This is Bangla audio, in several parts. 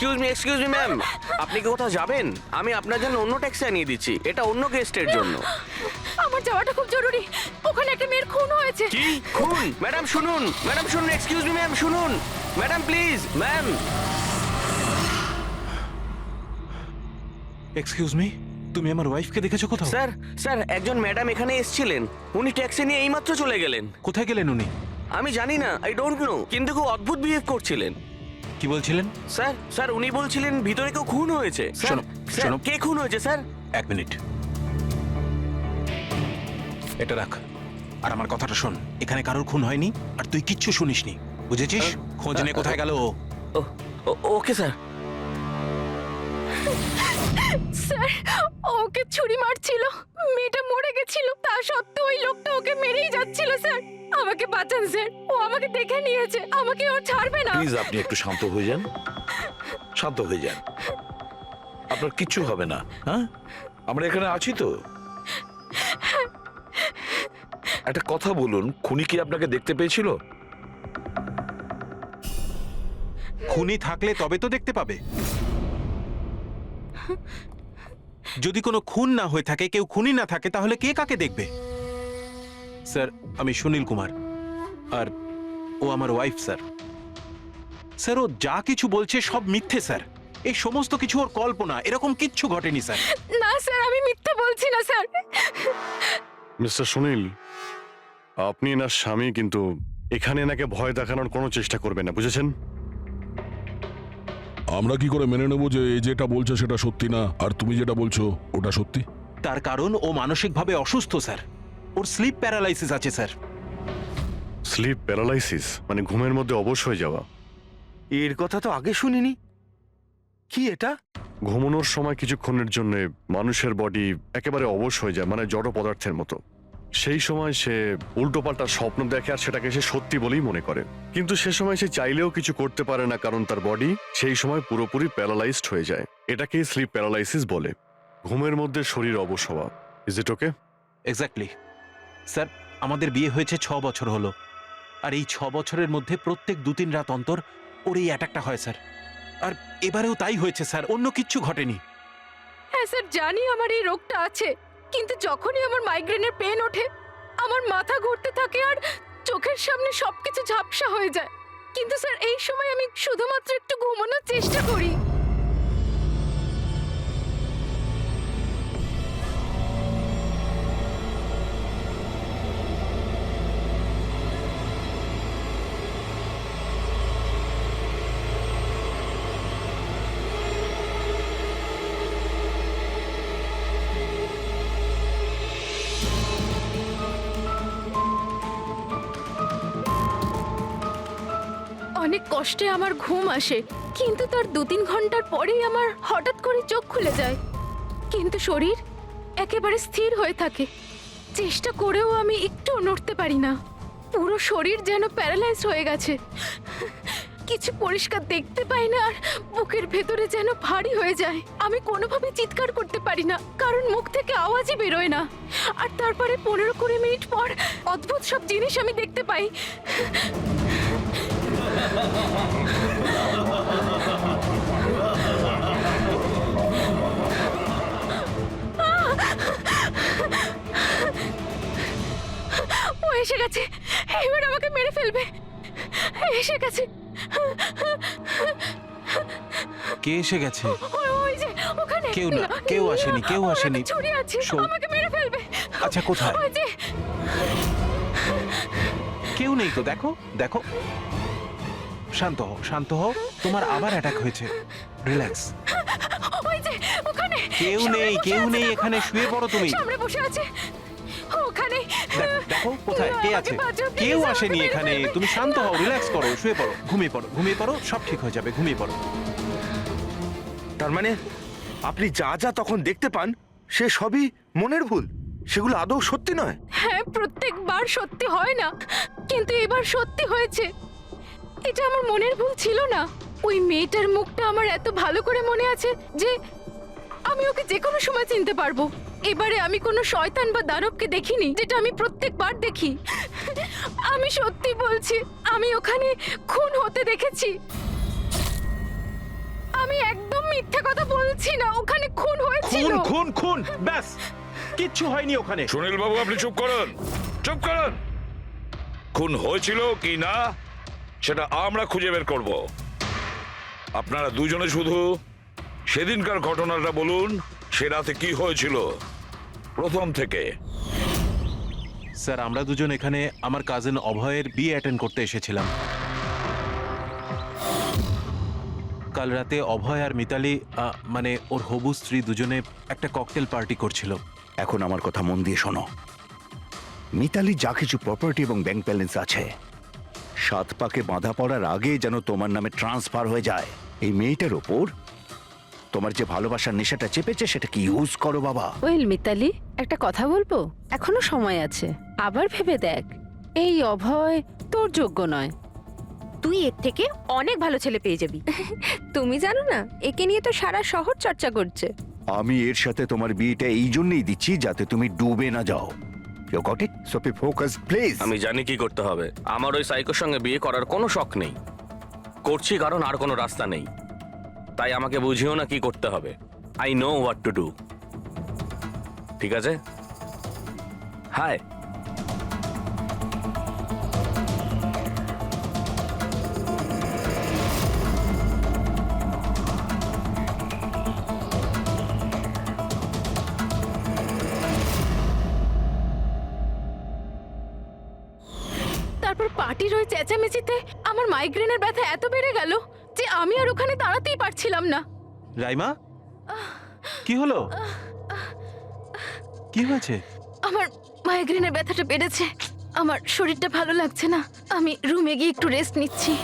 এক্সকিউজ মি ম্যাম, আপনি কি কোথাও যাবেন? আমি আপনার জন্য অন্য ট্যাক্সি আনিয়ে দিচ্ছি, এটা অন্য গেস্টের জন্য। আমার যাওয়াটা খুব জরুরি, ওখানে একটা মেয়ের খুন হয়েছে। কি খুন? ম্যাডাম শুনুন, এক্সকিউজ মি ম্যাম, শুনুন madam please ma'am. Excuse me, তুমি আমার ওয়াইফকে দেখেছো কোথাও? স্যার একজন ম্যাডাম এখানে এসেছিলেন, উনি ট্যাক্সি নিয়ে এইমাত্র চলে গেলেন। কোথায় গেলেন উনি? আমি জানি না, আই ডোন্ট নো, কিন্তু খুব অদ্ভুত বিহেভ করছিলেন। কি বলছিলেন? স্যার উনি বলছিলেন ভিতরে কেউ খুন হয়েছে। শোনো, শোনো। কে খুন হয়েছে স্যার? এক মিনিট, এটা রাখ আর আমার কথাটা শোন। এখানে কারোর খুন হয়নি আর তুই কিচ্ছু শুনিসনি, বুঝেছিস? খোঁজ নে কোথায় গেল ও। Okay sir. স্যার, ওকে ছুরি মারছিল, মেয়েটা মরে গেছিল, তা সত্ত্বেও ওই লোকটা ওকে মেরেই যাচ্ছিল। স্যার আমাকে বাঁচান স্যার, ও আমাকে দেখে নিয়েছে, আমাকে ও ছাড়বে না। প্লিজ আপনি একটু শান্ত হয়ে যান, শান্ত হয়ে যান, আপনার কিচ্ছু হবে না। হ্যাঁ, আমরা এখানে আছি তো। একটা কথা বলুন, খুনি কি আপনাকে দেখতে পেয়েছিল? খুনি থাকলে তবে তো দেখতে পাবে। যদি কোনো খুন না হয়ে থাকে, কেউ খুনি না থাকে, তাহলে কে কাকে দেখবে? স্যার, আমি সুনীল কুমার আর ও আমার ওয়াইফ স্যার। স্যার, ও যা কিছু বলছে সব মিথ্যে স্যার। এই সমস্ত কিছু ওর কল্পনা, এরকম কিচ্ছু ঘটেনি স্যার। না স্যার, আমি মিথ্যে বলছি না স্যার। মিস্টার সুনীল, আপনি এনার স্বামী, কিন্তু এখানে এনাকে ভয় দেখানোর কোনো চেষ্টা করবেন না, বুঝেছেন? আমরা কি করে মেনে নেবো যে এই যেটা বলছে সেটা সত্যি না আর তুমি যেটা বলছো ওটা সত্যি? তার কারণ ও মানসিকভাবে অসুস্থ স্যার, ওর স্লিপ প্যারালাইসিস আছে স্যার। স্লিপ প্যারালাইসিস মানে ঘুমের মধ্যে অবশ হয়ে যাওয়া? এর কথা তো আগে শুনিনি। কি এটা? ঘুমানোর সময় কিছুক্ষণের জন্য মানুষের বডি একেবারে অবশ হয়ে যায়, মানে জড় পদার্থের মতো। সেই সময় সে উল্টোপাল্টা স্বপ্ন দেখে আর সেটাকে সে সত্যি বলেই মনে করে, কিন্তু সে সময় সে চাইলেও কিছু করতে পারে না, কারণ তার বডি সেই সময় পুরোপুরি প্যারালাইজড হয়ে যায়। এটাকেই স্লিপ প্যারালাইসিস বলে, ঘুমের মধ্যে শরীর অবশ হওয়া। Is it okay? Exactly sir, আমাদের বিয়ে হয়েছে 6 বছর হলো, আর এই 6 বছরের মধ্যে প্রত্যেক 2-3 রাত অন্তর ওর এই অ্যাটাকটা হয় স্যার। আর এবারেও তাই হয়েছে স্যার, অন্য কিচ্ছু ঘটেনি। হ্যাঁ স্যার, জানি আমার এই রোগটা আছে, কিন্তু যখনই আমার মাইগ্রেনের পেন ওঠে আমার মাথা ঘুরতে থাকে আর চোখের সামনে সবকিছু ঝাপসা হয়ে যায়। কিন্তু স্যার এই সময় আমি শুধুমাত্র একটু ঘুমানোর চেষ্টা করি। অনেক কষ্টে আমার ঘুম আসে, কিন্তু তার 2-3 ঘন্টার পরেই আমার হঠাৎ করে চোখ খুলে যায়, কিন্তু শরীর একেবারে স্থির হয়ে থাকে। চেষ্টা করেও আমি একটু নড়তে পারি না, পুরো শরীর যেন প্যারালাইজ হয়ে গেছে। কিছু পরিষ্কার দেখতে পাই না আর বুকের ভেতরে যেন ভারী হয়ে যায়। আমি কোনোভাবে চিৎকার করতে পারি না, কারণ মুখ থেকে আওয়াজই বেরোয় না। আর তারপরে 15-20 মিনিট পর অদ্ভুত সব জিনিস আমি দেখতে পাই। ও এসে গেছে, এবার আমাকে মেরে ফেলবে। এসে গেছে। কে এসে গেছে? ওই যে ওখানে। কেউ না, কেউ আসেনি, কেউ ওর আসেনি। একটা ছুরি আছে, শোন। আমাকে মেরে ফেলবে। আচ্ছা, কোথায়? ওই যে। কেউ নেই তো, দেখো দেখো। শান্ত হও, শান্ত হও, তোমার আবার অ্যাটাক হয়েছে, রিল্যাক্স। ওই যে ওখানে। কেউ নেই, কেউ নেই এখানে, শুয়ে পড়ো তুমি। সামনে বসে আছে ওখানে। দেখো দেখো কোথায় কে আমাকে আছে? বাঁচাও, কেউ please, আসেনি আমাকে এখানে, মেরে ফেলবে। তুমি শান্ত হও, রিল্যাক্স করো, শুয়ে পড়ো, ঘুমিয়ে পড়ো, ঘুমিয়ে পড়ো, সব ঠিক হয়ে যাবে, ঘুমিয়ে পড়ো। তার মানে আপনি যা যা তখন দেখতে পান সে সবই মনের ভুল, সেগুলো আদৌ সত্যি নয়? হ্যাঁ, প্রত্যেকবার সত্যি হয় না, কিন্তু এবার সত্যি হয়েছে। এটা আমার মনের ভুল ছিল না। ওই মেয়েটার মুখটা আমার এত ভালো করে মনে আছে যে আমি ওকে যে কোনো সময় চিনতে পারবো। এবারে আমি কোনো শয়তান বা দানবকে দেখিনি, যেটা আমি প্রত্যেকবার দেখি। আমি সত্যি বলছি, আমি ওখানে খুন হতে দেখেছি। আমি একদম মিথ্যে কথা বলছি না, ওখানে খুন হয়েছিল। খুন খুন খুন ব্যাস, কিচ্ছু হয়নি ওখানে। সুনীল বাবু আপনি চুপ করুন, চুপ করুন। খুন হয়েছিল কি না সেটা আমরা খুঁজে বের করব। আপনারা দুজনে শুধু সেদিনকার ঘটনাটা বলুন, সে রাতে কি হয়েছিল প্রথম থেকে। স্যার আমরা দুজন এখানে আমার কাজিন অভয়ের বিয়ে অ্যাটেন্ড করতে এসেছিলাম। কাল রাতে অভয় আর মিতালি মানে ওর হবু স্ত্রী দুজনে একটা ককটেল পার্টি করছিল। এখন আমার কথা মন দিয়ে শোনো। মিতালি যা কিছু প্রপার্টি এবং ব্যাংক ব্যালেন্স আছে, 7 পাকে বাঁধা পড়ার আগে যেন তোমার নামে ট্রান্সফার হয়ে যায়। এই মেয়েটার ওপর তোমার যে ভালোবাসার নেশাটা চেপেছে সেটাকে ইউজ করো বাবা। ওয়েল মিতালি, একটা কথা বলবো? এখনো সময় আছে, আবার ভেবে দেখ। এই অভয় তোর যোগ্য নয়। তুই এর থেকে অনেক ভালো ছেলে পেয়ে যাবি। তুমি জানো না, একে নিয়ে তো সারা শহর চর্চা করছে। আমি এর সাথে তোমার বিয়েটা এই জন্যই দিচ্ছি যাতে তুমি ডুবে না যাও। You got it? So be focused please. আমি জানি কি করতে হবে। আমার ওই সাইকোর সঙ্গে বিয়ে করার কোনো শখ নেই, করছি কারণ আর কোনো রাস্তা নেই। তাই আমাকে বুঝিও না কি করতে হবে। I know what to do. ঠিক আছে? হাই। তারপর পার্টির ওই চেঁচামেচিতে আমার মাইগ্রেনের ব্যথা এত বেড়ে গেল যে আমি আর ওখানে দাঁড়াতেই পারছিলাম না। রাইমা, কি হলো? কি হয়েছে? আমার মাইগ্রেনের ব্যথাটা বেড়েছে, আমার শরীরটা ভালো লাগছে না। আমি রুমে গিয়ে একটু রেস্ট নিচ্ছি।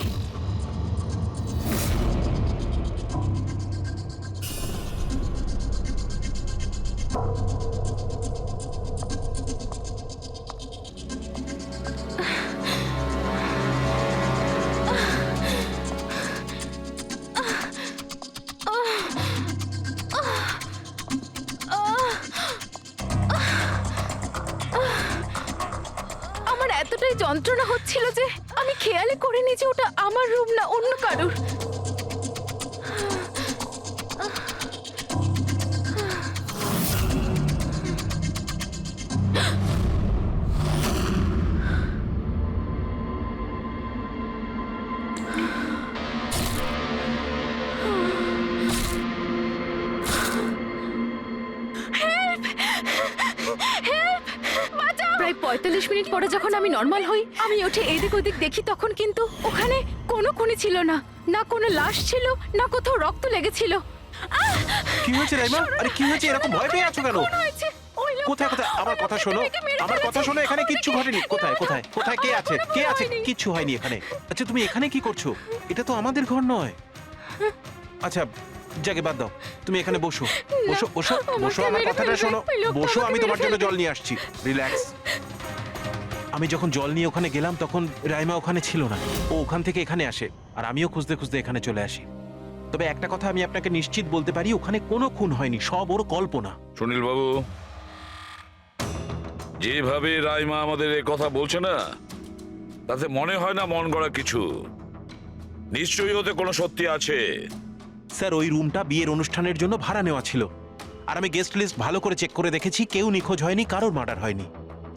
আমার এতটাই যন্ত্রণা হচ্ছিল যে আমি খেয়ালই করিনি যে ওটা আমার রুম না অন্য কারোর। প্রায় 45 মিনিট পরে যখন আমি নর্মাল হই, আমি উঠে এদিক ওদিক দেখি, তখন কিন্তু ওখানে কোনো খুনি ছিল না, না কোনো লাশ ছিল, না কোথাও রক্ত লেগেছিল। কি হয়েছে রাইমা? আরে কি হয়েছে? এরকম ভয় পেয়ে আছো কেন? খুন হয়েছে। ওই লোকটা কোথায় কোথায়? আমার কথা শোনো, মেয়েকে মেরে আমার কথা ফেলেছে। শোনো। এখানে কিচ্ছু ঘটেনি। কোথায় কোথায় কোথায় কে আছে? কে আছে? হয়নি। কিচ্ছু হয়নি এখানে। আচ্ছা তুমি এখানে কি করছো? এটা তো আমাদের ঘর নয়। আচ্ছা যাকে বাদ দাও, তুমি এখানে বসো বসো বসো আমাকে বসো। আমার মেরে কথাটা ফেলবে। শোনো, ওই লোকটা বসো। আমি আমাকে তোমার মেরে জন্য ফেলবে। জল নিয়ে আসছি। রিল্যাক্স। আমি যখন জল নিয়ে ওখানে গেলাম তখন রাইমা ওখানে ছিল না। ও ওখান থেকে এখানে আসে আর আমিও খুঁজতে খুঁজতে এখানে চলে আসি। তবে একটা কথা আমি আপনাকে নিশ্চিত বলতে পারি, ওখানে কোনো খুন হয়নি, সব ওর কল্পনা। সুনীল বাবু, যেভাবে রাইমা আমাদের এ কথা বলছে না, তাতে মনে হয় না মন গড়া কিছু। নিশ্চয়ই ওতে কোনো সত্যি আছে। স্যার ওই রুমটা বিয়ের অনুষ্ঠানের জন্য ভাড়া নেওয়া ছিল, আর আমি গেস্ট লিস্ট ভালো করে চেক করে দেখেছি, কেউ নিখোঁজ হয়নি, কারোর মার্ডার হয়নি।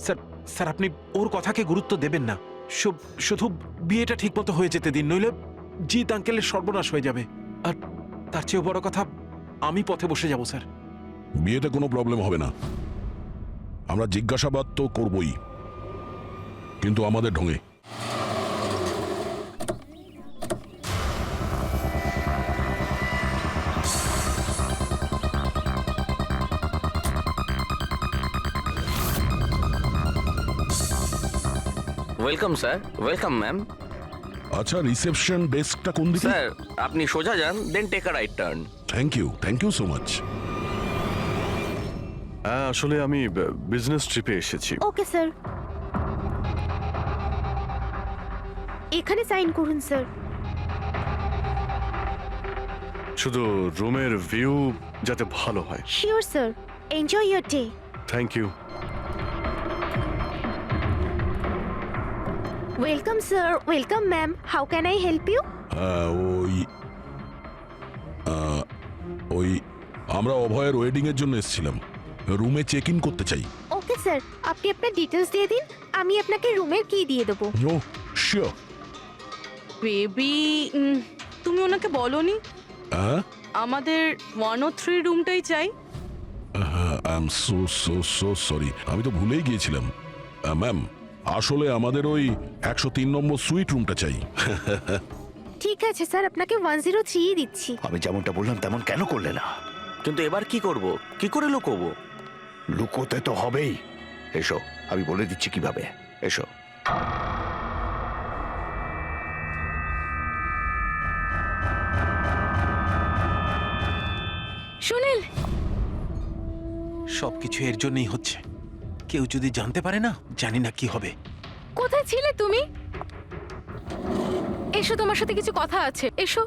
স্যার স্যার আপনি ওর কথাকে গুরুত্ব দেবেন না। শুধু বিয়েটা ঠিকমতো হয়ে যেতে দিন, নইলে জিৎ আঙ্কেলের সর্বনাশ হয়ে যাবে। আর তার চেয়েও বড় কথা, আমি পথে বসে যাব স্যার। বিয়েতে কোনো প্রবলেম হবে না, আমরা জিজ্ঞাসাবাদ তো করবই, কিন্তু আমাদের ঢঙে। Welcome sir, welcome ma'am. আচ্ছা রিসেপশন ডেস্কটা কোন দিকে? স্যার আপনি সোজা যান, then take a right turn. Thank you so much. হ্যাঁ, আসলে আমি বিজনেস ট্রিপে এসেছি। ওকে স্যার, এখানে সাইন করুন স্যার। শুধু রুমের ভিউ যাতে ভালো হয়। Sure sir, enjoy your day. Thank you. Welcome sir, welcome ma'am, how can I help you? ওই ওই আমরা অভয়ের ওয়েডিং এর জন্য এসেছিলাম, রুমে চেক ইন করতে চাই। ওকে স্যার, আপনি আপনার ডিটেলস দিয়ে দিন, আমি আপনাকে রুমের কি দিয়ে দেবো। ও শিওর। বেবি, তুমি ওনাকে বলনি হ্যাঁ, আমাদের 103 রুমটাই চাই? I am so so so sorry, আমি তো ভুলেই গিয়েছিলাম। ম্যাম, আসলে আমাদের ওই 103 নম্বর সুইট রুমটা চাই। ঠিক আছে স্যার, আপনাকে 103 দিচ্ছি। আমি যেমনটা বললাম তেমন কেন করলে না? কিন্তু এবার কি করব, কি করে লুকোবো? লুকোতে তো হবেই। এসো, আমি বলে দিচ্ছি কিভাবে। এসো। সুনীল, সবকিছু এর জন্যই হচ্ছে। কেউ যদি জানতে পারে না, জানি না কি হবে। কোথায় ছিলে তুমি? এসো, তোমার সাথে কিছু কথা আছে, এসো।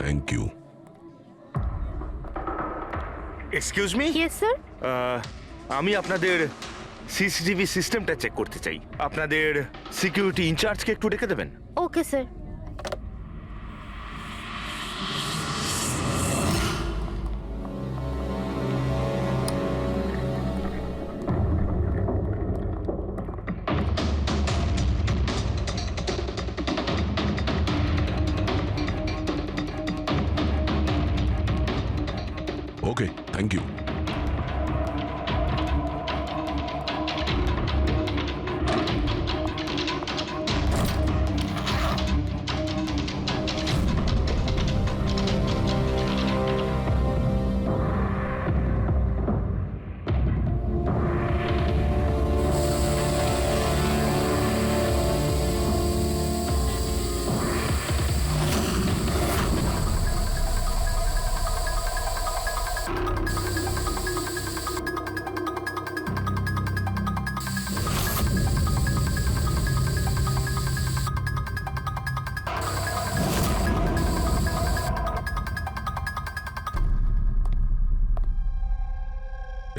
Thank you. Excuse me, yes sir. আমি আপনাদের সিসিটিভি সিস্টেমটা চেক করতে চাই। আপনাদের সিকিউরিটি ইনচার্জকে একটু ডেকে দেবেন। Okay sir. Okay, thank you.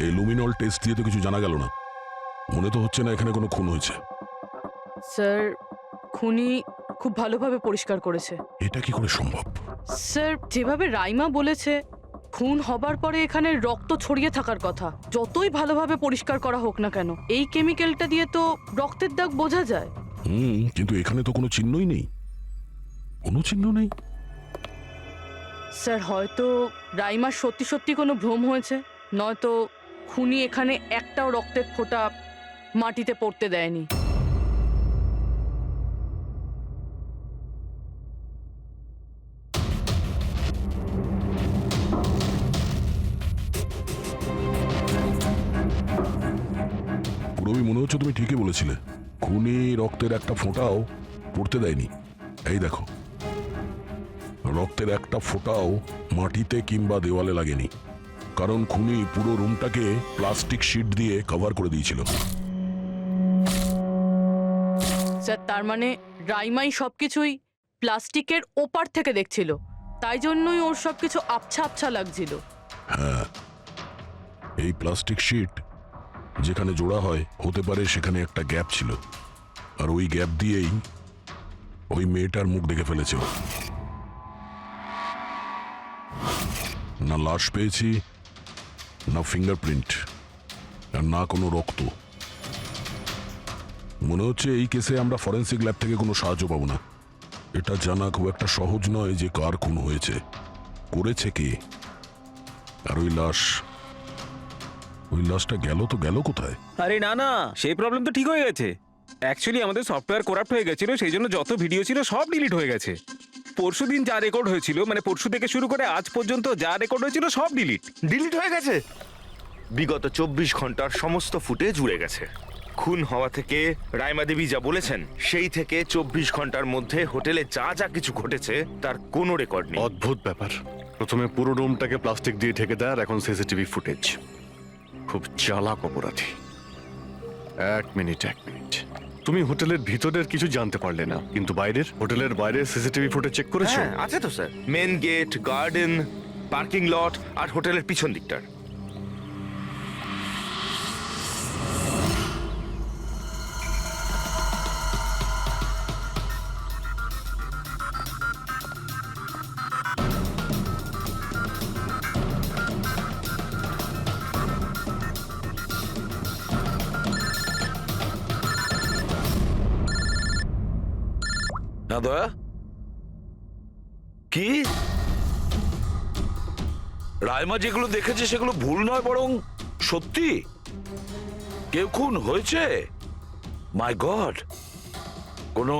এই লুমিনল টেস্ট দিয়ে তো কিছু জানা গেল না। মনে তো হচ্ছে না এখানে কোনো খুন হয়েছে। স্যার, খুনি খুব ভালোভাবে পরিষ্কার করেছে। এটা কি করে সম্ভব? স্যার, যেভাবে রাইমা বলেছে, খুন হবার পরে এখানে রক্ত ছড়িয়ে থাকার কথা। যতই ভালোভাবে পরিষ্কার করা হোক না কেন, এই কেমিক্যালটা দিয়ে তো রক্তের দাগ বোঝা যায়। কিন্তু এখানে তো কোনো চিহ্নই নেই, কোনো চিহ্ন নেই। স্যার, হয়তো রাইমার সত্যি সত্যি কোনো ভ্রম হয়েছে, নয়তো খুনি এখানে একটাও রক্তের ফোঁটা মাটিতে পড়তে দেয়নি। পুরবি, মনে হচ্ছে তুমি ঠিকই বলেছিলে। খুনি রক্তের একটা ফোঁটাও পড়তে দেয়নি। এই দেখো, রক্তের একটা ফোঁটাও মাটিতে কিংবা দেওয়ালে লাগেনি, কারণ খুনি পুরো রুমটাকে প্লাস্টিক শিট দিয়ে কভার করে দিয়েছিল। স্যার, তার মানে রাইমাই সবকিছুই প্লাস্টিকের ওপার থেকে দেখছিল, তাই জন্যই ওর সবকিছু আবছা আবছা লাগছিল। হ্যাঁ, এই প্লাস্টিক শিট যেখানে জোড়া হয়, হতে পারে সেখানে একটা গ্যাপ ছিল, আর ওই গ্যাপ দিয়েই ওই মেয়েটার মুখ দেখে ফেলেছে ও। না লাশ পেয়েছি, না ফিঙ্গারপ্রিন্ট, আর না কোনো রক্ত। মনে হচ্ছে এই কেসে আমরা ফরেন্সিক ল্যাব থেকে কোনো সাহায্য পাবো না। এটা জানা খুব একটা সহজ নয় যে কার খুন হয়েছে, করেছে কে, আর ওই লাশটা গেল তো গেল কোথায়? আরে না না, সেই প্রবলেম তো ঠিক হয়ে গেছে। অ্যাকচুয়ালি আমাদের সফটওয়্যার করাপ্ট হয়ে গেছিল, সেই জন্য যত ভিডিও ছিল সব ডিলিট হয়ে গেছে। পরশুদিন যা রেকর্ড হয়েছিল, মানে পরশু থেকে শুরু করে আজ পর্যন্ত যা রেকর্ড হয়েছিল সব ডিলিট হয়ে গেছে। বিগত 24 ঘন্টার সমস্ত ফুটেজ উড়ে গেছে। খুন হওয়া থেকে রাইমা দেবী যা বলেছেন, সেই থেকে 24 ঘন্টার মধ্যে হোটেলে যা যা কিছু ঘটেছে তার কোনো রেকর্ড নেই। অদ্ভুত ব্যাপার। প্রথমে পুরো রুমটাকে প্লাস্টিক দিয়ে ঢেকে দেয়, আর এখন সিসিটিভি ফুটেজ। খুব চালাক অপরাধী। এক মিনিট। তুমি হোটেলের ভিতরের কিছু জানতে পারলে না, কিন্তু হোটেলের বাইরের সিসিটিভি ফুটেজ চেক করেছো? হ্যাঁ, আছে তো sir. Main gate, garden, parking lot আর হোটেলের পিছন দিকটার। না দয়া, কি রাইমা যেগুলো দেখেছে সেগুলো ভুল নয়, বরং সত্যি? কেউ খুন হয়েছে? মাই গড, কোনো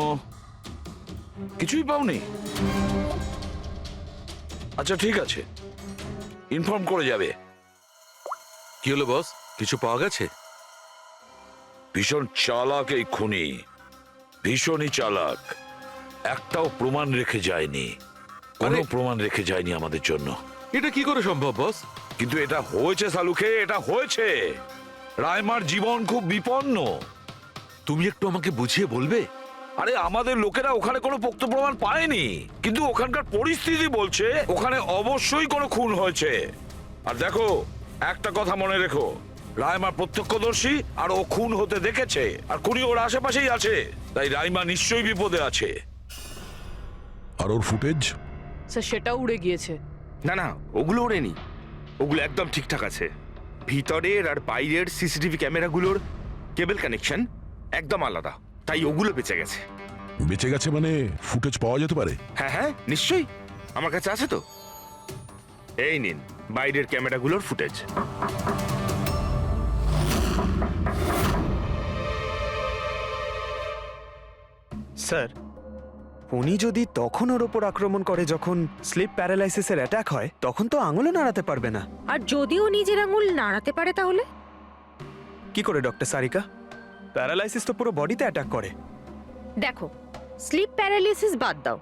কিছুই পাওনি? আচ্ছা ঠিক আছে, ইনফর্ম করে যাবে। কি হলো বস, কিছু পাওয়া গেছে? ভীষণ চালাক এই খুনি, ভীষণই চালাক। একটাও প্রমাণ রেখে যায়নি, কোনো প্রমাণ রেখে যায়নি আমাদের জন্য। এটা কি করে সম্ভব বস? কিন্তু এটা হয়েছে সালুকে, এটা হয়েছে। রাইমার জীবন খুব বিপন্ন। তুমি একটু আমাকে বুঝিয়ে বলবে? আরে আমাদের লোকেরা ওখানে কোনো পোক্ত প্রমাণ পায়নি, কিন্তু ওখানকার পরিস্থিতি বলছে ওখানে অবশ্যই কোনো খুন হয়েছে। আর দেখো, একটা কথা মনে রেখো, রাইমা প্রত্যক্ষদর্শী, আর ও খুন হতে দেখেছে, আর খুনি ওর আশেপাশেই আছে, তাই রাইমা নিশ্চয়ই বিপদে আছে। আর ওর ফুটেজ? স্যার সেটাও উড়ে গিয়েছে। না না, ওগুলো ওড়েনি, ওগুলো একদম ঠিকঠাক আছে। ভিতরের আর বাইরের সিসিটিভি ক্যামেরাগুলোর কেবল কানেকশন একদম আলাদা, তাই ওগুলো বেঁচে গেছে। বেঁচে গেছে মানে ফুটেজ পাওয়া যেতে পারে? হ্যাঁ হ্যাঁ নিশ্চয়ই, আমার কাছে আছে তো। এই নিন বাইরের ক্যামেরাগুলোর ফুটেজ। স্যার, উনি যদি তখন ওর ওপর আক্রমণ করে যখন স্লিপ প্যারালাইসিসের অ্যাটাক হয়, তখন তো আঙুলও নাড়াতে পারবে না। আর যদিও নিজের আঙুল নাড়াতে পারে তাহলে? কি করে ডক্টর সারিকা? প্যারালাইসিস তো পুরো বডিতে অ্যাটাক করে। দেখো, স্লিপ প্যারালিসিস বাদ দাও,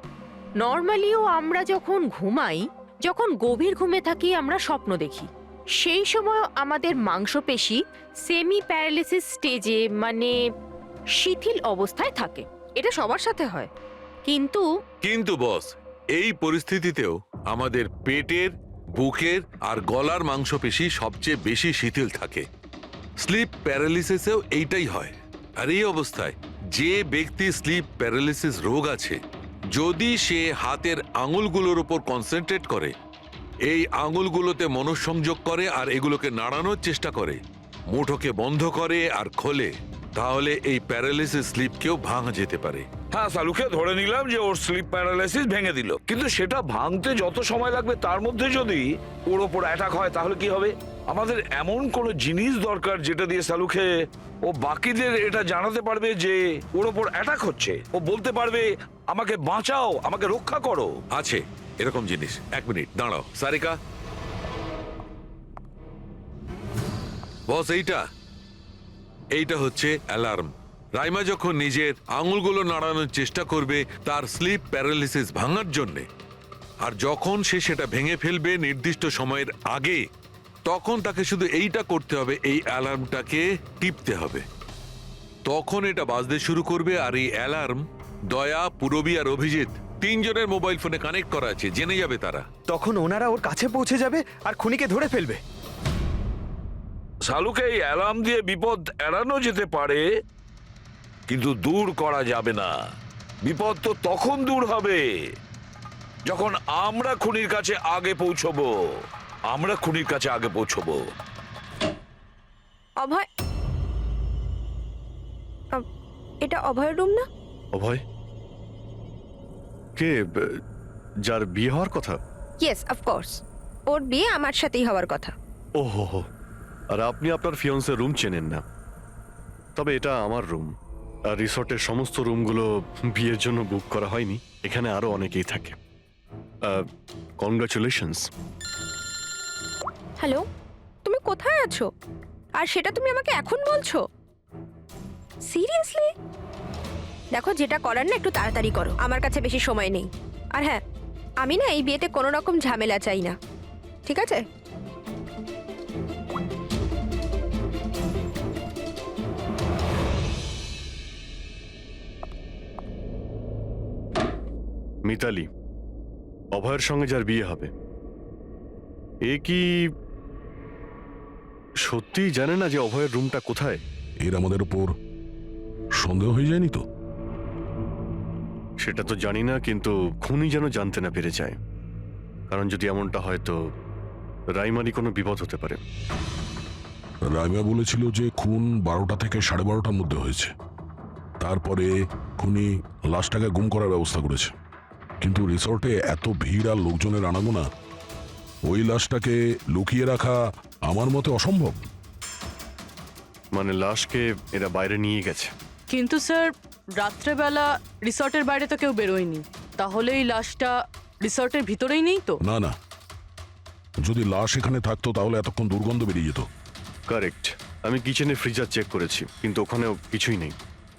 নর্মালিও আমরা যখন ঘুমাই, যখন গভীর ঘুমে থাকি, আমরা স্বপ্ন দেখি। সেই সময় আমাদের মাংসপেশি সেমি প্যারালিসিস স্টেজে, মানে শিথিল অবস্থায় থাকে। এটা সবার সাথে হয়, কিন্তু বস, এই পরিস্থিতিতেও আমাদের পেটের, বুকের আর গলার মাংসপেশি সবচেয়ে বেশি শিথিল থাকে। স্লিপ প্যারালিসিসেও এইটাই হয়। আর এই অবস্থায় যে ব্যক্তি স্লিপ প্যারালিসিস রোগ আছে, যদি সে হাতের আঙুলগুলোর উপর কনসেন্ট্রেট করে, এই আঙুলগুলোতে মনঃসংযোগ করে আর এগুলোকে নাড়ানোর চেষ্টা করে, মুঠোকে বন্ধ করে আর খোলে, তাহলে এই প্যারালিসিস স্লিপকেও ভাঙা যেতে পারে। হ্যাঁ সালুকে ধরে নিলাম যে ওর স্লিপ প্যারালাইসিস ভেঙে দিল, কিন্তু সেটা ভাঙতে যত সময় লাগবে তার মধ্যে যদি ওর ওপর অ্যাটাক হয় তাহলে কি হবে? আমাদের এমন কোন জিনিস দরকার যেটা দিয়ে সালুকে ও বাকিদের এটা জানাতে পারবে যে ওর ওপর অ্যাটাক হচ্ছে। ও বলতে পারবে আমাকে বাঁচাও, আমাকে রক্ষা করো। আছে এরকম জিনিস। এক মিনিট দাঁড়াও সারিকা। বস, এইটা হচ্ছে অ্যালার্ম। রাইমা যখন নিজের আঙুলগুলো নাড়ানোর চেষ্টা করবে তার স্লিপ প্যারালিসিস ভাঙার জন্যে, আর যখন সে সেটা ভেঙে ফেলবে নির্দিষ্ট সময়ের আগে, তখন তাকে শুধু এইটা করতে হবে, এই অ্যালার্মটাকে টিপতে হবে। তখন এটা বাজতে শুরু করবে, আর এই অ্যালার্ম দয়া, পুরবী আর অভিজিৎ তিনজনের মোবাইল ফোনে কানেক্ট করা আছে, জেনে যাবে তারা। তখন ওনারা ওর কাছে পৌঁছে যাবে আর খুনিকে ধরে ফেলবে। সালুকে এই অ্যালার্ম দিয়ে বিপদ এড়ানো যেতে পারে, কিন্তু দূর করা যাবে না। বিপদ তো তখন দূর হবে যখন আমরা খুনির কাছে আগে পৌঁছবো। অভয়, এটা অভয়ের রুম না? অভয় কে? যার বিয়ে হওয়ার কথা? ইয়েস, অফকোর্স, ওর বিয়ে আমার সাথেই হওয়ার কথা। ওহো, আর আপনি আপনার ফিয়ন্সের রুম চেনেন না? তবে এটা আমার রুম, আর রিসর্টের সমস্ত রুমগুলো বিয়ের জন্য বুক করা হয়নি। এখানে আরো অনেকেই থাকে। কনগ্রাচুলেশনস। হ্যালো, তুমি কোথায় আছো? আর সেটা তুমি আমাকে এখন বলছো? সিরিয়াসলি? দেখো, যেটা করার না একটু তাড়াতাড়ি করো, আমার কাছে বেশি সময় নেই। আর হ্যাঁ, আমি না এই বিয়েতে কোনো রকম ঝামেলা চাই না, ঠিক আছে? মিতালি, অভয়ের সঙ্গে যার বিয়ে হবে, এ কি সত্যিই জানে না যে অভয়ের রুমটা কোথায়? এর আমাদের উপর সন্দেহ হয়ে যায়নি তো? সেটা তো জানি না, কিন্তু খুনি যেন জানতে না পেরে যায়। কারণ যদি এমনটা হয় তো রাইমারই কোনো বিপদ হতে পারে। রাইমা বলেছিল যে খুন 12টা থেকে 12:30টার মধ্যে হয়েছে। তারপরে খুনি লাশটাকে গুম করার ব্যবস্থা করেছে, কিন্তু রিসর্টে এত ভিড় আর লোকজনের আনাগোনা, ওই লাশটাকে লুকিয়ে রাখা আমার মতে অসম্ভব। মানে লাশকে এরা বাইরে নিয়ে গেছে। কিন্তু স্যার রাত্রেবেলা রিসর্টের বাইরে তো কেউ বেরোয়নি, তাহলে এই লাশটা রিসর্টের ভিতরেই নেই তো? না না, যদি লাশ এখানে থাকতো তাহলে এতক্ষণ দুর্গন্ধ বেরিয়ে যেত। কারেক্ট। আমি কিচেনে ফ্রিজার চেক করেছি, কিন্তু ওখানেও কিছুই নেই।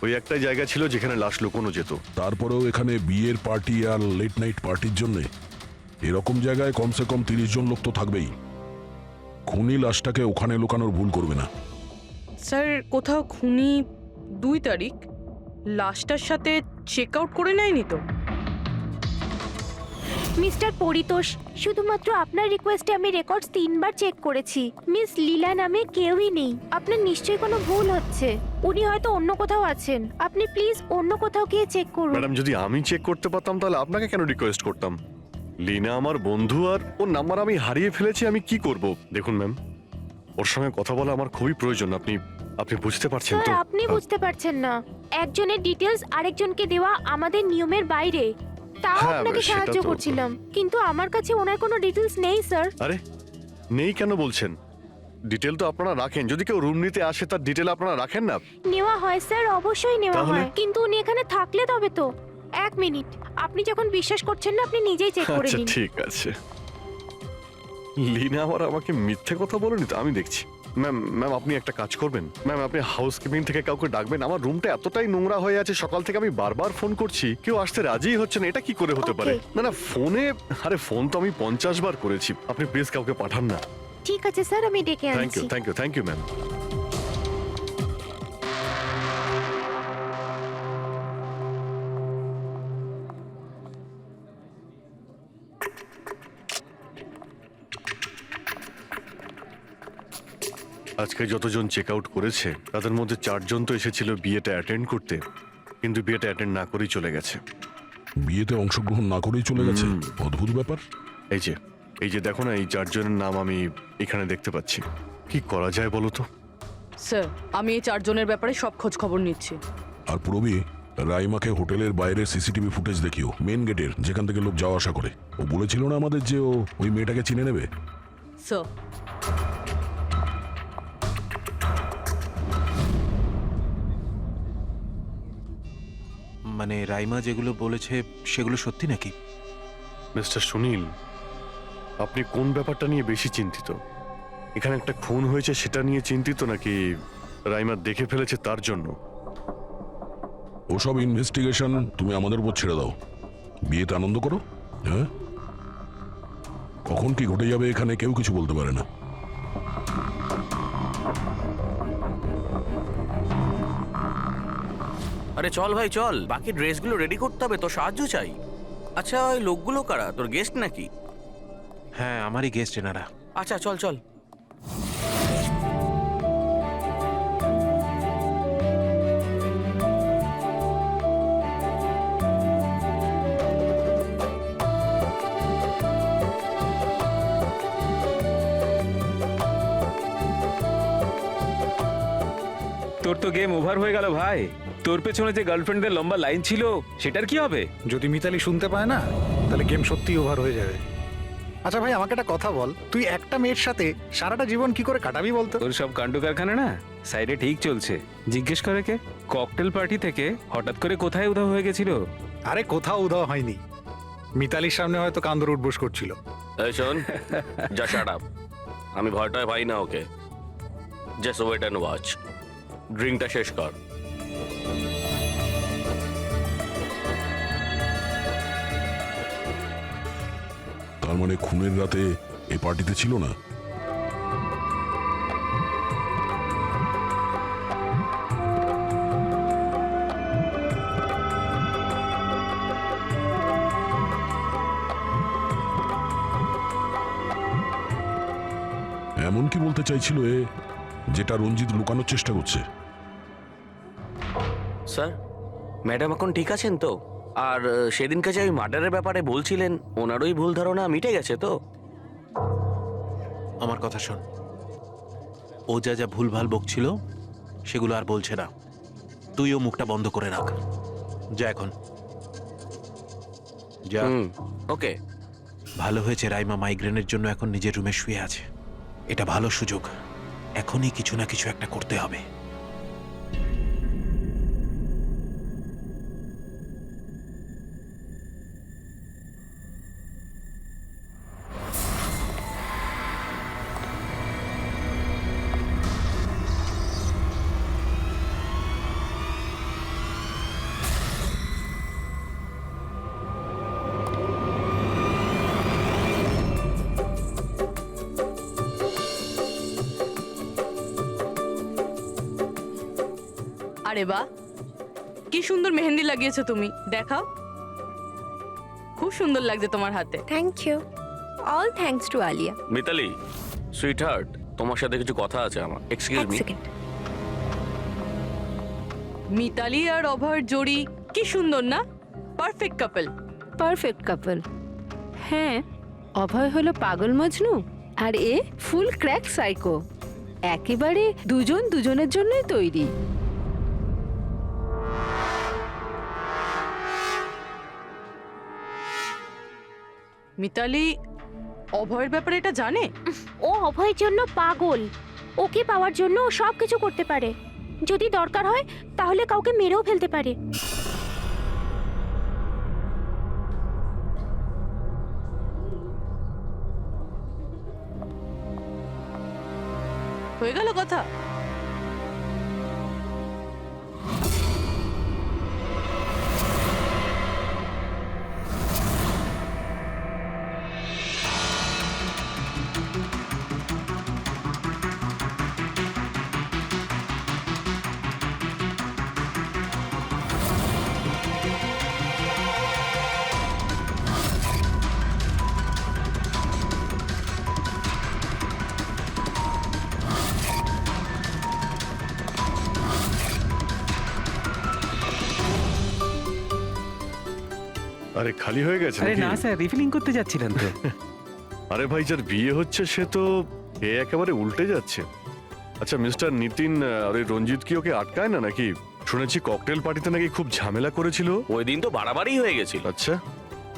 ওই একটাই জায়গা ছিল যেখানে লাশ লুকোনো যেত। তারপরেও এখানে বিয়ের পার্টি আর লেট নাইট পার্টির জন্য এরকম জায়গায় কমসে কম 30 জন লোক তো থাকবেই। খুনি লাশটাকে ওখানে লুকানোর ভুল করবে না। স্যার কোথাও খুনি 2 তারিখ লাশটার সাথে চেক আউট করে নেয়নি তো? মিস্টার পরিতোষ, শুধুমাত্র আপনার রিকোয়েস্টে আমি রেকর্ডস 3 বার চেক করেছি। মিস লীলা নামে কেউই নেই। আপনার নিশ্চয়ই কোনো ভুল হচ্ছে। উনি হয়তো অন্য কোথাও আছেন। আপনি প্লিজ অন্য কোথাও গিয়ে চেক করুন। ম্যাডাম, যদি আমি চেক করতে পারতাম তাহলে আপনাকে কেন রিকোয়েস্ট করতাম? লিনা আমার বন্ধু, আর ওর নাম্বার আমি হারিয়ে ফেলেছি। আমি কি করব? দেখুন ম্যাম, ওর সঙ্গে কথা বলা আমার খুবই প্রয়োজন। আপনি বুঝতে পারছেন তো? স্যার, আপনি বুঝতে পারছেন না। একজনের ডিটেলস আরেকজনকে দেওয়া আমাদের নিয়মের বাইরে। তাও হ্যাঁ, আপনাকে সেটা সাহায্য তো- করছিলাম, কিন্তু আমার কাছে ওনার কোনো ডিটেলস নেই স্যার। আরে নেই কেন বলছেন? ডিটেল তো আপনারা রাখেন। যদি কেউ রুম নিতে আসে তার ডিটেল আপনারা রাখেন না? নেওয়া হয় স্যার, অবশ্যই নেওয়া তাহলে? হয়, কিন্তু উনি এখানে থাকলে তবে তো। 1 মিনিট, আপনি যখন বিশ্বাস করছেন না আপনি নিজেই চেক করে আচ্ছা নিন। ঠিক আছে। লিনা আবার আমাকে মিথ্যে কথা বলেনি তো? আমি দেখছি। ম্যাম আপনি একটা কাজ করবেন। ম্যাম আপনি হাউসকিপিং থেকে কাউকে ডাকবেন। আমার রুমটা এতটাই নোংরা হয়ে আছে, সকাল থেকে আমি বারবার ফোন করছি, কেউ আসতে রাজিই হচ্ছে না। এটা কি করে হতে পারে? Okay. না ফোনে, আরে ফোন তো আমি 50 বার করেছি। আপনি প্লিজ কাউকে পাঠান না। ঠিক আছে স্যার, আমি ডেকে থ্যাংক আনছি। You thank you ma'am. আজকে যতজন চেক আউট করেছে তাদের মধ্যে 4 জন তো এসেছিল বিয়েটা অ্যাটেন্ড করতে, কিন্তু বিয়েটা অ্যাটেন্ড না করেই চলে গেছে। বিয়েতে অংশগ্রহণ না করেই চলে গেছে, অদ্ভুত ব্যাপার। এই যে দেখো না, এই 4 জনের নাম আমি এখানে দেখতে পাচ্ছি। কি করা যায় বলো তো? স্যার আমি এই 4 জনের ব্যাপারে সব খোঁজ খবর নিচ্ছি। আর পুরবি, রাইমাকে হোটেলের বাইরে সিসিটিভি ফুটেজ দেখিও, মেন গেটের, যেখান থেকে লোক যাওয়া আসা করে। ও বলেছিল না আমাদের যে ও ওই মেয়েটাকে চিনে নেবে। স্যার মানে রাইমা যেগুলো বলেছে সেগুলো সত্যি নাকি? মিস্টার সুনীল, আপনি কোন ব্যাপারটা নিয়ে বেশি চিন্তিত? এখানে একটা খুন হয়েছে সেটা নিয়ে চিন্তিত, নাকি রাইমা দেখে ফেলেছে তার জন্য? ওসব ইনভেস্টিগেশন তুমি আমাদের উপর ছেড়ে দাও। বিয়েতে আনন্দ করো। হ্যাঁ, কখন কি ঘটে যাবে এখানে কেউ কিছু বলতে পারে না। আরে চল ভাই চল, বাকি ড্রেসগুলো রেডি করতে হবে, তো সাহায্য চাই। আচ্ছা ওই লোকগুলো কারা, তোর গেস্ট নাকি? হ্যাঁ, আমারই গেস্ট এনারা। আচ্ছা চল চল। তোর তো গেম ওভার হয়ে গেল ভাই। তোর পেছনে যে গার্লফ্রেন্ডদের লম্বা লাইন ছিল সেটার কি হবে? যদি মিতালি শুনতে পায় না তাহলে গেম সত্যিই ওভার হয়ে যাবে। আচ্ছা ভাই, আমাকে একটা কথা বল, তুই একটা মেয়ের সাথে সারাটা জীবন কি করে কাটাবি বলতো? তোর সব কাণ্ড কারখানা না সাইডে ঠিক চলছে। জিজ্ঞেস করে কে? ককটেল পার্টি থেকে হঠাৎ করে কোথায় উধাও হয়ে গেছিল? আরে কোথাও উধাও হয়নি, মিতালির সামনে হয়তো কান্দর উঠবোস করছিল। এই শোন, যা শাট আপ। আমি ভয়টায় পাই না ওকে। Just wait and watch. ড্রিঙ্কটা শেষ কর। তার মানে খুনের রাতে এই পার্টিতে ছিল না? এমন কি বলতে চাইছিল এ, যেটা রঞ্জিত লুকানোর চেষ্টা করছে? স্যার, ম্যাডাম এখন ঠিক আছেন তো? আর সেদিনকে যে ওই মার্ডারের ব্যাপারে বলছিলেন, ওনারই ভুল ধারণা মিটে গেছে তো? আমার কথা শোন, ও যা যা ভুলভাল বকছিল সেগুলো আর বলছে না। তুইও মুখটা বন্ধ করে রাখ। যা এখন যা। ওকে। ভালো হয়েছে রাইমা মাইগ্রেনের জন্য এখন নিজের রুমে শুয়ে আছে। এটা ভালো সুযোগ, এখনই কিছু না কিছু একটা করতে হবে। আরে বাহ, কি সুন্দর মেহেন্দি লাগিয়েছো তুমি, দেখাও। খুব সুন্দর লাগছে তোমার হাতে। Thank you. All thanks to Alia. Mitali sweetheart, তোমার সাথে কিছু কথা আছে আমার। Excuse me. মিতালি আর অভয়ের জোড়ি কি সুন্দর না? Perfect couple. Perfect couple. হ্যাঁ, অভয় হলো পাগল মজনু আর এ ফুল ক্র্যাক সাইকো। একেবারে দুজন দুজনের জন্যই তৈরি। মিতালি অভয়ের ব্যাপারে এটা জানে? ও অভয়ের জন্য পাগল। ওকে পাওয়ার জন্য ও সব কিছু করতে পারে। যদি দরকার হয় তাহলে কাউকে মেরেও ফেলতে পারে। হয়ে গেল কথা। আরে খালি হয়ে গেছে আরে নাকি? না স্যার, রিফিলিং করতে যাচ্ছিলেন তো। আরে ভাই, যার বিয়ে হচ্ছে সে তো এ একেবারে উল্টে যাচ্ছে। আচ্ছা মিস্টার নিতিন আর ওই রঞ্জিত কি ওকে আটকায় না নাকি? শুনেছি ককটেল পার্টিতে নাকি খুব ঝামেলা করেছিল। ওই দিন তো বাড়াবাড়ি হয়ে গেছিল। আচ্ছা,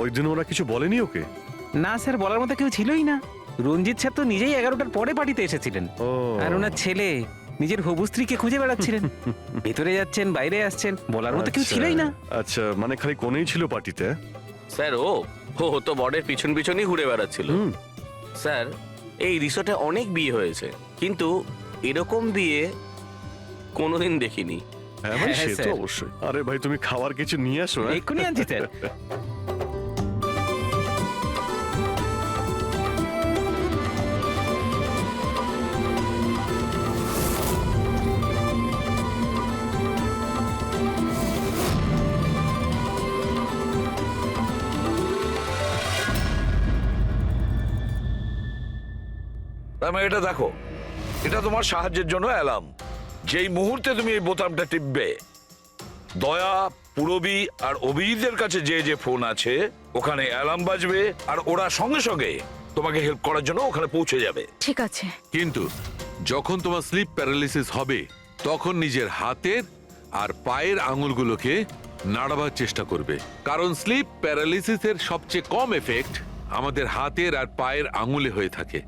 ওই দিন ওরা কিছু বলেনি ওকে? না স্যার, বলার মতো কেউ ছিলই না। রঞ্জিত স্যার তো নিজেই 11টার পরে পার্টিতে এসেছিলেন। ও, আর ওনার ছেলে নিজের হবু স্ত্রীকে খুঁজে বেড়াচ্ছিলেন। ভেতরে যাচ্ছেন, বাইরে আসছেন, বলার মতো কেউ আচ্ছা, ছিলই না। আচ্ছা, মানে খালি কোনেই ছিল পার্টিতে? স্যার ও তো বর্ডের পিছন পিছনই ঘুরে বেড়াচ্ছিল। স্যার, এই রিসোর্টে অনেক বিয়ে হয়েছে, কিন্তু এরকম বিয়ে কোনোদিন দেখিনি। হ্যাঁ ভাই, হ্যাঁ, সে তো স্যার। অবশ্যই। আরে ভাই, তুমি খাবার কিছু নিয়ে আসো। হ্যাঁ? এক্ষুনি আনছি স্যার। এটা দেখো, এটা তোমার সাহায্যের জন্য অ্যালার্ম। যেই মুহূর্তে তুমি এই বোতামটা টিপবে, দয়া, পুরবী আর অভিজিতের কাছে যে যে ফোন আছে ওখানে অ্যালার্ম বাজবে, আর ওরা সঙ্গে সঙ্গে তোমাকে হেল্প করার জন্য ওখানে পৌঁছে যাবে। ঠিক আছে। কিন্তু যখন তোমার স্লিপ প্যারালিসিস হবে তখন নিজের হাতের আর পায়ের আঙুলগুলোকে নাড়াবার চেষ্টা করবে, কারণ স্লিপ প্যারালিসিসের সবচেয়ে কম এফেক্ট আমাদের হাতের আর পায়ের আঙুলে হয়ে থাকে।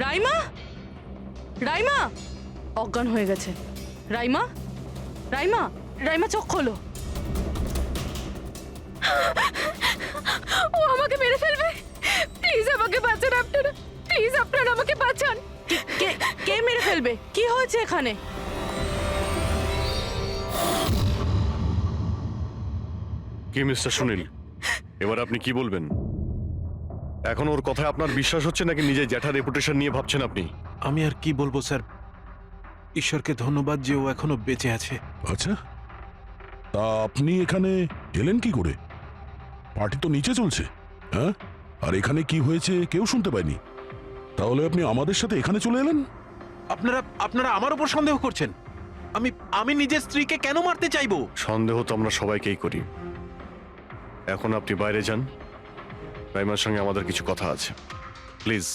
রাইমা, রাইমা অজ্ঞান হয়ে গেছে। রাইমা, রাইমা, রাইমা চোখ খোলো। ও আমাকে মেরে ফেলবে। প্লিজ আমাকে বাঁচান আপনারা, প্লিজ আপনারা আমাকে বাঁচান। কে মেরে ফেলবে? কি হয়েছে এখানে? কি মিস্টার সুনীল, এবার আপনি কি বলবেন? এখন ওর কথায় আপনার বিশ্বাস হচ্ছে নাকি নিজের জ্যাঠার রেপুটেশন নিয়ে ভাবছেন আপনি? আমি আর কি বলবো স্যার, ঈশ্বরকে ধন্যবাদ যে ও এখনো বেঁচে আছে। আচ্ছা, তা আপনি এখানে এলেন কি করে? পার্টি তো নিচে চলছে, হ্যাঁ? আর এখানে কি হয়েছে কেউ শুনতে পায়নি। তাহলে আপনি আমাদের সাথে এখানে চলে এলেন? আপনারা আমার উপর সন্দেহ করছেন? আমি নিজের স্ত্রীকে কেন মারতে চাইবো? সন্দেহ তো আমরা সবাইকেই করি। এখন আপনি বাইরে যান, রাইমার সঙ্গে আমাদের কিছু কথা আছে, প্লিজ।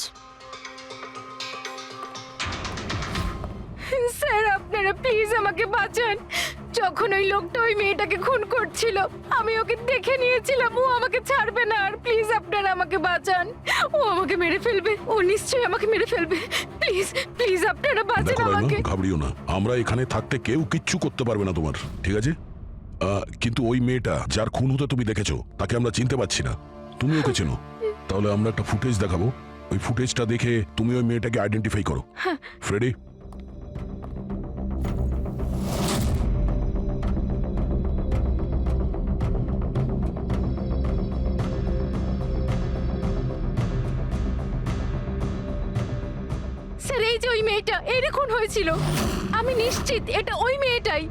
স্যার আপনারা প্লিজ আমাকে বাঁচান। যখন ওই লোকটা ওই মেয়েটাকে খুন করছিল আমি ওকে দেখে নিয়েছিলাম, ও আমাকে ছাড়বে না। আর প্লিজ আপনারা আমাকে বাঁচান, ও আমাকে মেরে ফেলবে, ও নিশ্চয়ই আমাকে মেরে ফেলবে। প্লিজ প্লিজ আপনারা বাঁচান দেখো আমাকে। রাইমা, ঘাবড়িও না, আমরা এখানে থাকতে কেউ কিচ্ছু করতে পারবে না তোমার, ঠিক আছে? কিন্তু ওই মেয়েটা যার খুন হতে তুমি দেখেছো তাকে আমরা চিনতে পারছি না। তুমি ওকে চেনো? তাহলে আমরা একটা ফুটেজ দেখাবো, ওই ফুটেজটা দেখে তুমি ওই মেয়েটাকে আইডেন্টিফাই করো। ফ্রেডি, স্যার এই যে ওই মেয়েটা, এর খুন হয়েছিল, আমি নিশ্চিত এটা ওই মেয়েটাই।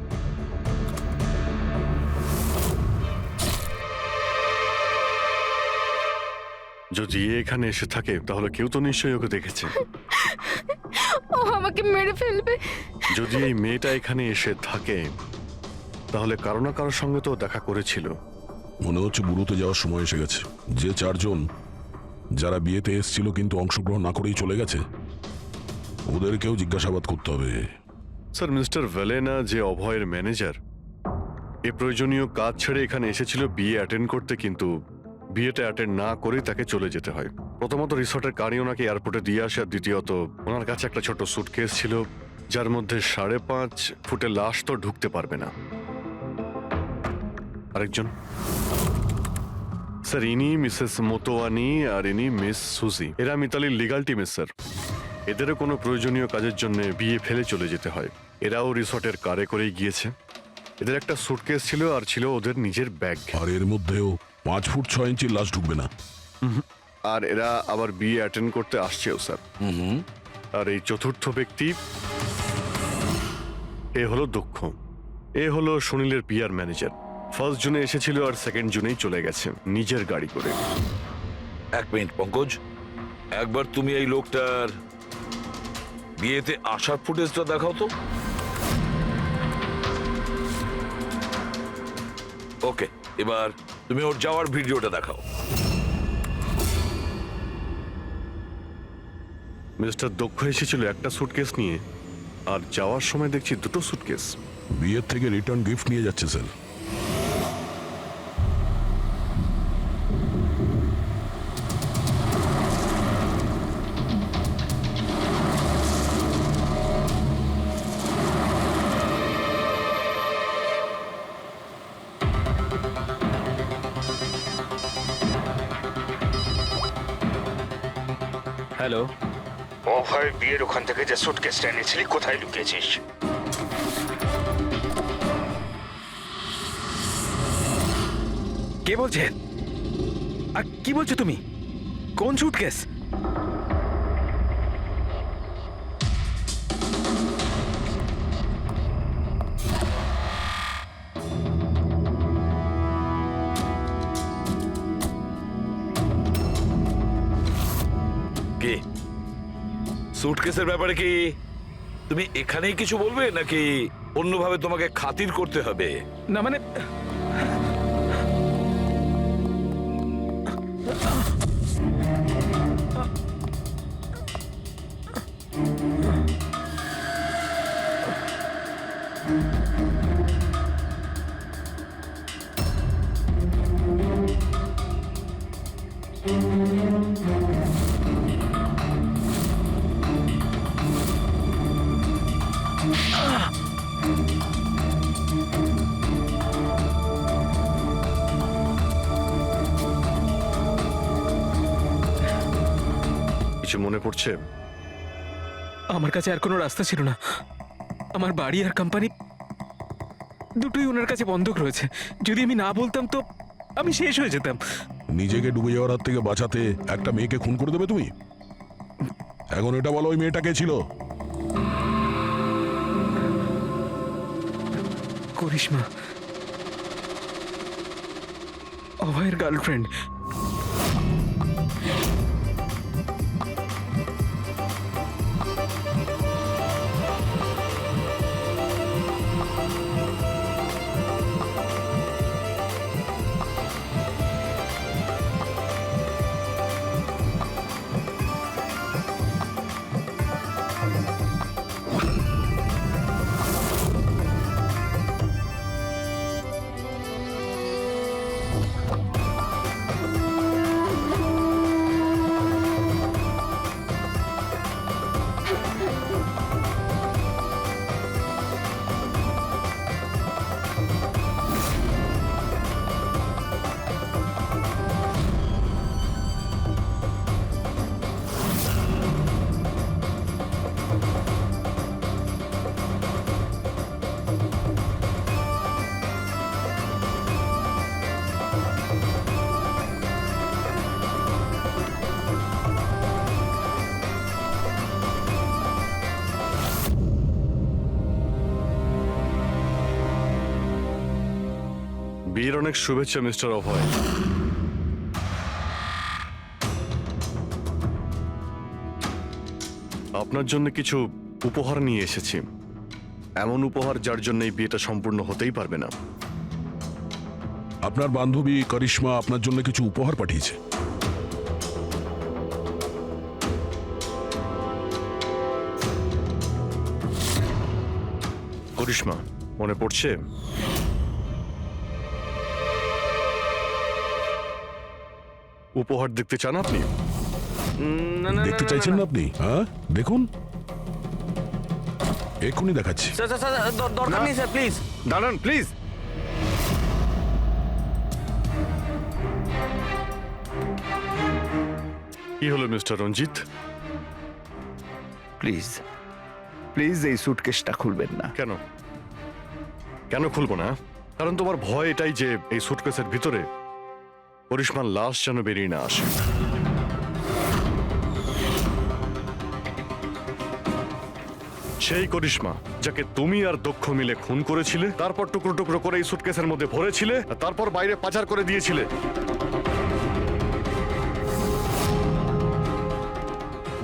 যদি এ এখানে এসে থাকে তাহলে কেউ তো নিশ্চয়ই ওকে দেখেছে। ও আমাকে মেরে ফেলবে। যদি এই মেয়েটা এখানে এসে থাকে তাহলে কারো না কারোর সঙ্গে তো দেখা করেছিল। মনে হচ্ছে বুড়োতে যাওয়ার সময় এসে গেছে। যে চারজন যারা বিয়েতে এসেছিল কিন্তু অংশগ্রহণ না করেই চলে গেছে, ওদেরকেও জিজ্ঞাসাবাদ করতে হবে। স্যার, মিস্টার ভ্যালেনা যে অভয়ের ম্যানেজার, এ প্রয়োজনীয় কাজ ছেড়ে এখানে এসেছিল বিয়ে অ্যাটেন্ড করতে, কিন্তু বিয়েটা অ্যাটেন্ড না করেই তাকে চলে যেতে হয়। প্রথমত রিসর্টের গাড়ি ওনাকে এয়ারপোর্টে দিয়ে আসে, আর দ্বিতীয়ত ওনার কাছে একটা ছোট সুটকেস ছিল যার মধ্যে 5.5 ফুটের লাশ তো ঢুকতে পারবে না। আরেকজন স্যার, ইনি মিসেস মোতোয়ানি আর ইনি মিস সুজি। এরা মিতালির লিগাল টিমের স্যার। এদেরও কোনো প্রয়োজনীয় কাজের জন্য বিয়ে ফেলে চলে যেতে হয়। এরাও রিসর্টের কারে করেই গিয়েছে। এদের একটা সুটকেস ছিল আর ছিল ওদের নিজের ব্যাগ। আর এর মধ্যেও 5 ফুট 6 ইঞ্চির লাশ ঢুকবে না। আর এরা আবার বিয়ে অ্যাটেন্ড করতে আসছেও স্যার। আর এই চতুর্থ ব্যক্তি, এ হলো দক্ষ। এ হলো সুনীলের পিআর ম্যানেজার। 1 জুনে এসেছিল আর 2 জুনেই চলে গেছে নিজের গাড়ি করে। এক মিনিট পঙ্কজ, একবার তুমি এই লোকটার বিয়েতে আসার ফুটেজটা দেখাও তো। ওকে, এবার তুমি ওর যাওয়ার ভিডিওটা দেখাও। মিস্টার দক্ষ এসেছিল একটা সুটকেস নিয়ে, আর যাওয়ার সময় দেখছি 2টো সুটকেস। বিয়ের থেকে রিটার্ন গিফট নিয়ে যাচ্ছে স্যার। হ্যালো, অভয় বিয়ের ওখান থেকে যে সুটকেসটা এনেছিলি কোথায় লুকিয়েছিস? কে বলছেন? আর কি বলছো তুমি? কোন সুটকেস? কে? সুটকেসের ব্যাপারে কি তুমি এখানেই কিছু বলবে নাকি অন্যভাবে তোমাকে খাতির করতে হবে? না মানে, কিছু মনে পড়ছে? আমার কাছে আর কোনো রাস্তা ছিল না। আমার বাড়ি আর কোম্পানি দুটোই ওনার কাছে বন্ধক রয়েছে। যদি আমি না বলতাম তো আমি শেষ হয়ে যেতাম। নিজেকে ডুবে যাওয়ার হাত থেকে বাঁচাতে একটা মেয়েকে খুন করে দেবে তুমি? এখন এটা বলো, ওই মেয়েটা কে ছিল? করিশ্মা, অভয়ের গার্লফ্রেন্ড। বিয়ের অনেক শুভেচ্ছা মিস্টার অভয়। আপনার জন্য কিছু উপহার নিয়ে এসেছি, এমন উপহার যার জন্য এই বিয়েটা সম্পূর্ণ হতেই পারবে না। আপনার বান্ধবী করিশ্মা আপনার জন্য কিছু উপহার পাঠিয়েছে। করিশ্মা, মনে পড়ছে? উপহার দেখতে চান আপনি? দেখতে চাইছেন না আপনি? হ্যাঁ, দেখুন, এক্ষুনি দেখাচ্ছি। দরকার নেই স্যার, প্লিজ দাঁড়ান প্লিজ। কি হলো মিস্টার রঞ্জিত? প্লিজ প্লিজ এই সুটকেসটা খুলবেন না। কেন কেন খুলবো না? কারণ তোমার ভয় এটাই যে এই সুটকেসের ভিতরে করিশ্মার লাশ যেন বেরিয়ে না আসে। সেই করিশ্মা যাকে তুমি আর দক্ষ মিলে খুন করেছিলে, তারপর টুকরো টুকরো করে এই সুটকেসের মধ্যে ভরেছিলে, আর তারপর বাইরে পাচার করে দিয়েছিলে।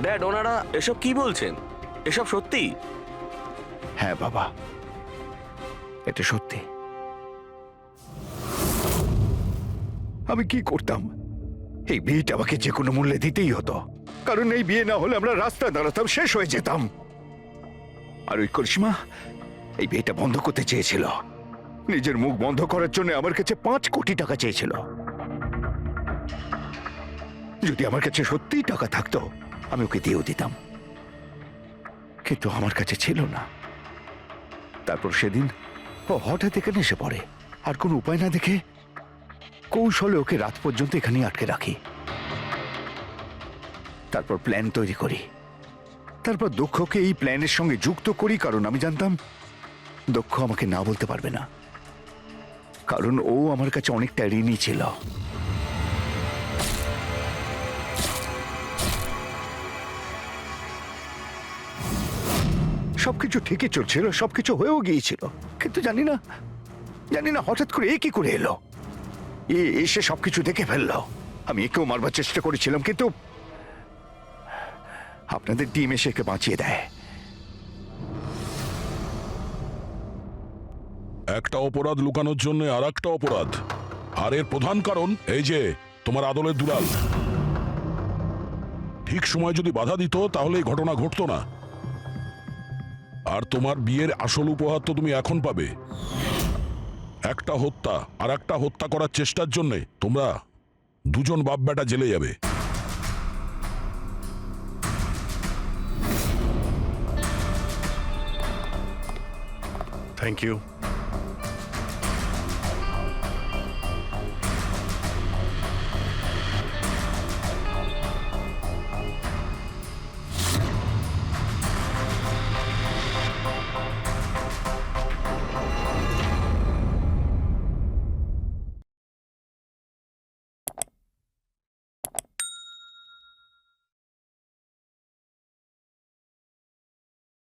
ড্যাড, ওনারা এসব কি বলছেন? এসব সত্যি? হ্যাঁ বাবা, এটা সত্যি। আমি কি করতাম? এই বিয়েটা আমাকে যে কোনো মূল্যে দিতেই হতো, কারণ এই বিয়ে না হলে আমরা রাস্তায় দাঁড়াতাম, শেষ হয়ে যেতাম। আর ওই করিশ্মা এই বিয়েটা বন্ধ করতে চেয়েছিল, নিজের মুখ বন্ধ করার জন্য আমার কাছে 5 কোটি টাকা চেয়েছিল। যদি আমার কাছে সত্যিই টাকা থাকতো আমি ওকে দিয়েও দিতাম, কিন্তু আমার কাছে ছিল না। তারপর সেদিন ও হঠাৎ এখানে এসে পড়ে, আর কোনো উপায় না দেখে কৌশলে ওকে রাত পর্যন্ত এখানেই আটকে রাখি। তারপর প্ল্যান তৈরি করি, তারপর দক্ষকে এই প্ল্যানের সঙ্গে যুক্ত করি, কারণ আমি জানতাম দক্ষ আমাকে না বলতে পারবে না, কারণ ও আমার কাছে অনেকটা ঋণী ছিল। সবকিছু ঠিকই চলছিল, সবকিছু হয়েও গিয়েছিল, কিন্তু জানি না হঠাৎ করে এ কি করে এলো। এসে সবকিছু দেখে ফেললো। আমি একেও মারবার চেষ্টা করেছিলাম, কিন্তু আপনাদের টিম এসে একে বাঁচিয়ে দেয়। একটা অপরাধ লুকানোর জন্য আর একটা অপরাধ, আর এর প্রধান কারণ এই যে তোমার আদলের দুলাল। ঠিক সময় যদি বাধা দিত তাহলে এই ঘটনা ঘটতো না। আর তোমার বিয়ের আসল উপহার তো তুমি এখন পাবে। একটা হত্যা আর একটা হত্যা করার চেষ্টার জন্য তোমরা দুজন বাপ বেটা জেলে যাবে। Thank you.